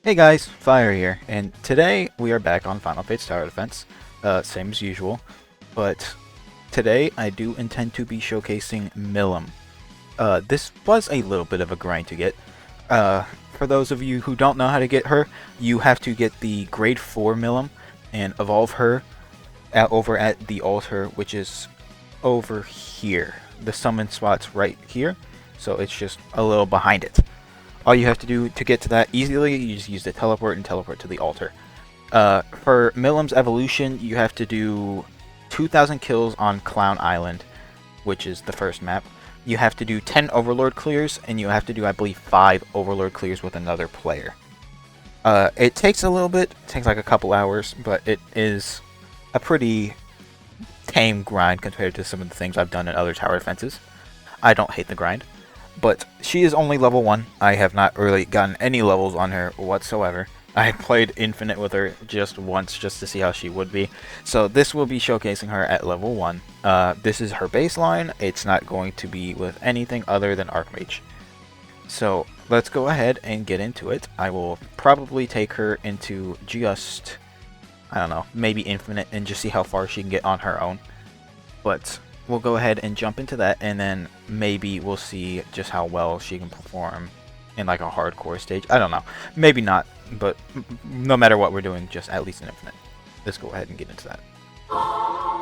Hey guys, Fire here, and today we are back on Final Fates Tower Defense, same as usual, but today I do intend to be showcasing Milim. This was a little bit of a grind to get. For those of you who don't know how to get her, you have to get the grade 4 Milim and evolve her over at the altar, which is over here. The summon spot's right here, so it's just a little behind it. All you have to do to get to that easily, you just use the teleport and teleport to the altar. For Milim's evolution, you have to do 2,000 kills on Clown Island, which is the first map. You have to do 10 Overlord clears, and you have to do, I believe, 5 Overlord clears with another player. It takes a little bit, it takes like a couple hours, but it is a pretty tame grind compared to some of the things I've done in other tower defenses. I don't hate the grind. But she is only level 1. I have not really gotten any levels on her whatsoever. I played Infinite with her just once just to see how she would be. So this will be showcasing her at level 1. This is her baseline. It's not going to be with anything other than Archmage. So let's go ahead and get into it. I will probably take her into just, I don't know, maybe Infinite and just see how far she can get on her own. But we'll go ahead and jump into that, and then maybe we'll see just how well she can perform in like a hardcore stage. I don't know. Maybe not, but no matter what we're doing, just at least in Infinite. Let's go ahead and get into that.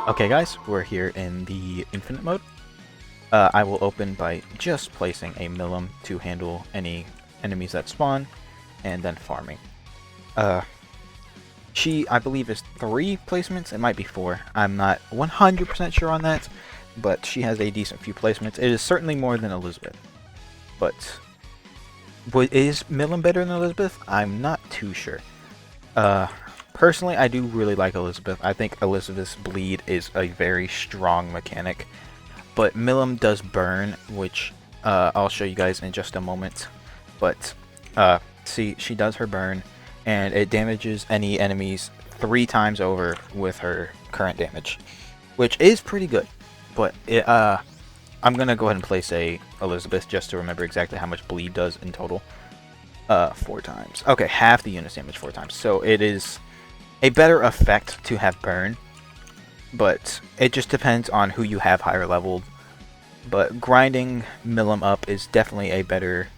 Okay guys, we're here in the Infinite mode. I will open by just placing a Milim to handle any enemies that spawn, and then farming. She, I believe, is 3 placements. It might be 4. I'm not 100% sure on that, but she has a decent few placements. It is certainly more than Elizabeth. But is Milim better than Elizabeth? I'm not too sure. Personally, I do really like Elizabeth. I think Elizabeth's bleed is a very strong mechanic. But Milim does burn, which I'll show you guys in just a moment. But see, she does her burn, and it damages any enemies 3 times over with her current damage, which is pretty good. But I'm gonna go ahead and place a Elizabeth just to remember exactly how much bleed does in total. 4 times. Okay, half the unit's damage 4 times. So it is a better effect to have burn, but it just depends on who you have higher leveled. But grinding Milim up is definitely a better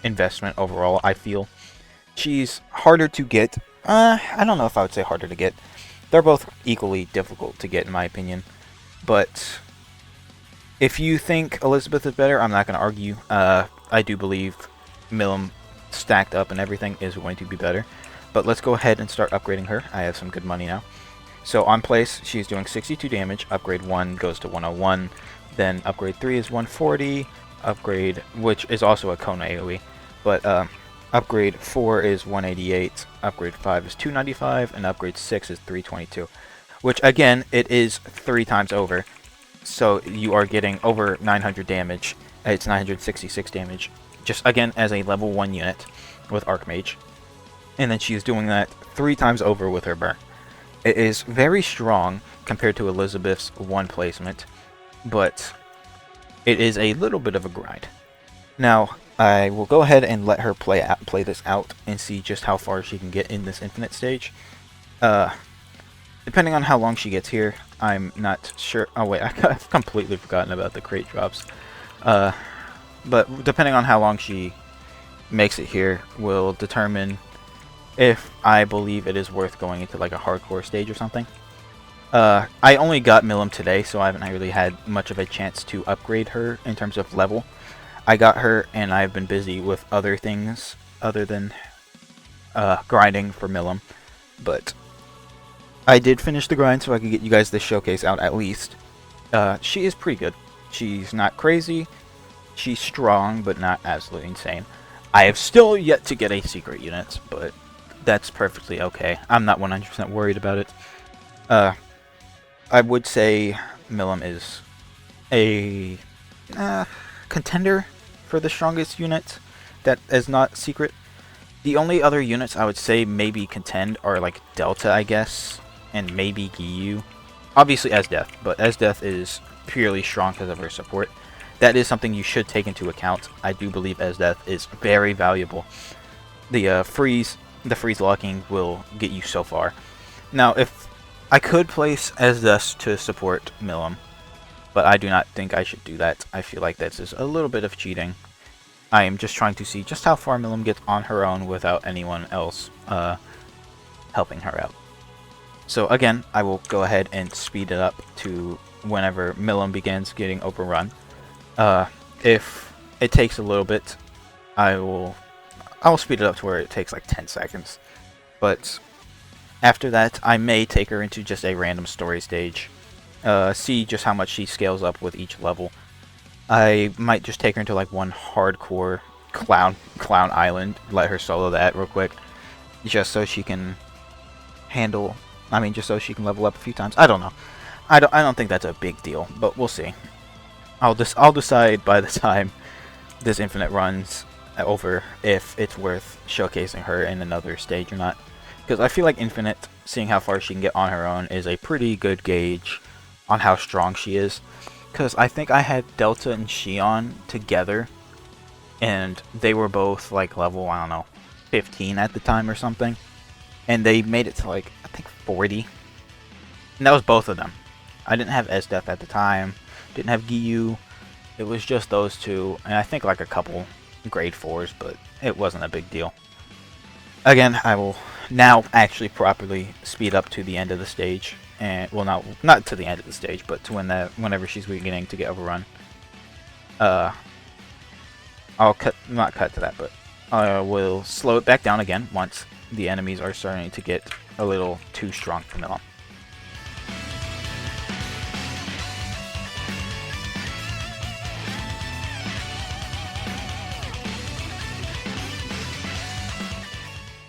investment overall, I feel. She's harder to get. I don't know if I would say harder to get. They're both equally difficult to get in my opinion. But if you think Elizabeth is better, I'm not going to argue. I do believe Milim stacked up and everything is going to be better. But let's go ahead and start upgrading her. I have some good money now. So on place, she's doing 62 damage. Upgrade 1 goes to 101. Then upgrade 3 is 140. Upgrade, which is also a Kona AoE. But upgrade 4 is 188, upgrade 5 is 295, and upgrade 6 is 322. Which, again, it is 3 times over. So you are getting over 900 damage. It's 966 damage. Just, again, as a level 1 unit with Archmage. And then she is doing that 3 times over with her burn. It is very strong compared to Elizabeth's 1 placement. But it is a little bit of a grind. Now, I will go ahead and let her play this out and see just how far she can get in this Infinite stage. Depending on how long she gets here, I'm not sure. Oh wait, I've completely forgotten about the crate drops. But depending on how long she makes it here will determine if I believe it is worth going into like a hardcore stage or something. I only got Milim today, so I haven't really had much of a chance to upgrade her in terms of level. I got her, and I've been busy with other things other than grinding for Milim. But I did finish the grind so I could get you guys this showcase out at least. She is pretty good. She's not crazy. She's strong, but not absolutely insane. I have still yet to get a secret unit, but that's perfectly okay. I'm not 100% worried about it. I would say Milim is a contender for the strongest unit that is not secret. The only other units I would say maybe contend are like Delta, I guess, and maybe Giyu. Obviously Esdeath, but Esdeath is purely strong because of her support. that is something you should take into account. I do believe Esdeath is very valuable. The freeze locking will get you so far. Now, if I could place Esdeath to support Milim, but I do not think I should do that. I feel like that's just a little bit of cheating. I am just trying to see just how far Milim gets on her own without anyone else helping her out. So again, I will go ahead and speed it up to whenever Milim begins getting overrun. If it takes a little bit, I will speed it up to where it takes like 10 seconds. But after that, I may take her into just a random story stage. See just how much she scales up with each level. I might just take her into like one hardcore clown island, let her solo that real quick, just so she can handle. I mean, just so she can level up a few times. I don't know. I don't think that's a big deal, but we'll see. I'll decide by the time this infinite runs over if it's worth showcasing her in another stage or not. Because I feel like infinite, seeing how far she can get on her own, is a pretty good gauge on how strong she is. Because I think I had Delta and Xion together, and they were both like level, I don't know, 15 at the time or something. And they made it to like, I think 40. And that was both of them. I didn't have Esdeath at the time, didn't have Giyu. It was just those two, and I think like a couple grade 4s, but it wasn't a big deal. Again, I will now actually properly speed up to the end of the stage. And well, not to the end of the stage, but to whenever she's beginning to get overrun. I'll not cut to that, but I will slow it back down again once the enemies are starting to get a little too strong for Milim.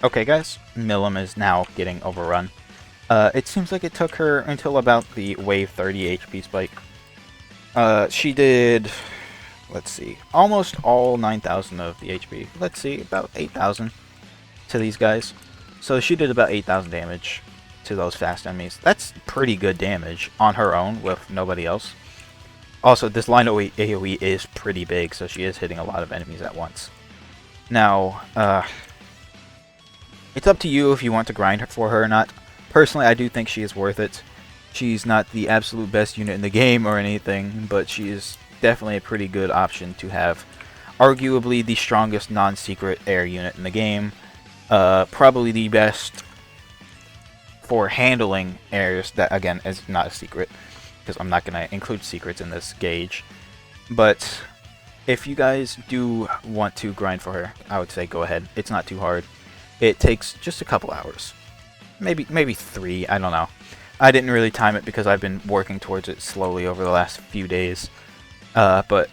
Okay guys, Milim is now getting overrun. It seems like it took her until about the wave 30 HP spike. She did, let's see, almost all 9,000 of the HP. Let's see, about 8,000 to these guys. So she did about 8,000 damage to those fast enemies. That's pretty good damage on her own with nobody else. Also, this line AoE is pretty big, so she is hitting a lot of enemies at once. Now, it's up to you if you want to grind for her or not. Personally, I do think she is worth it. She's not the absolute best unit in the game or anything, but she is definitely a pretty good option to have. Arguably the strongest non-secret air unit in the game. Probably the best for handling airs, that again is not a secret, because I'm not going to include secrets in this gauge. But if you guys do want to grind for her, I would say go ahead. It's not too hard. It takes just a couple hours. Maybe 3, I don't know. I didn't really time it because I've been working towards it slowly over the last few days. But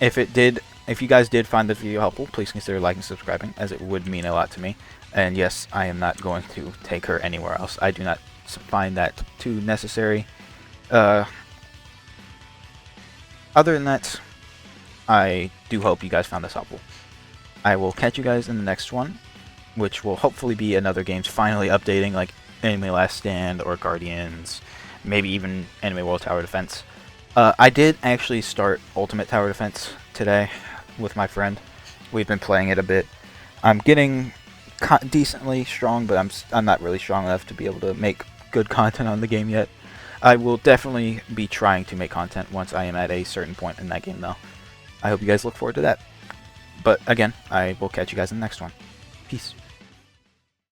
if you guys did find the video helpful, please consider liking and subscribing, as it would mean a lot to me. And yes, I am not going to take her anywhere else. I do not find that too necessary. Other than that, I do hope you guys found this helpful. I will catch you guys in the next one, which will hopefully be another game's finally updating, like Anime Last Stand or Guardians, maybe even Anime World Tower Defense. I did actually start Ultimate Tower Defense today with my friend. We've been playing it a bit. I'm getting decently strong, but I'm not really strong enough to be able to make good content on the game yet. I will definitely be trying to make content once I am at a certain point in that game, though. I hope you guys look forward to that. But again, I will catch you guys in the next one. Peace.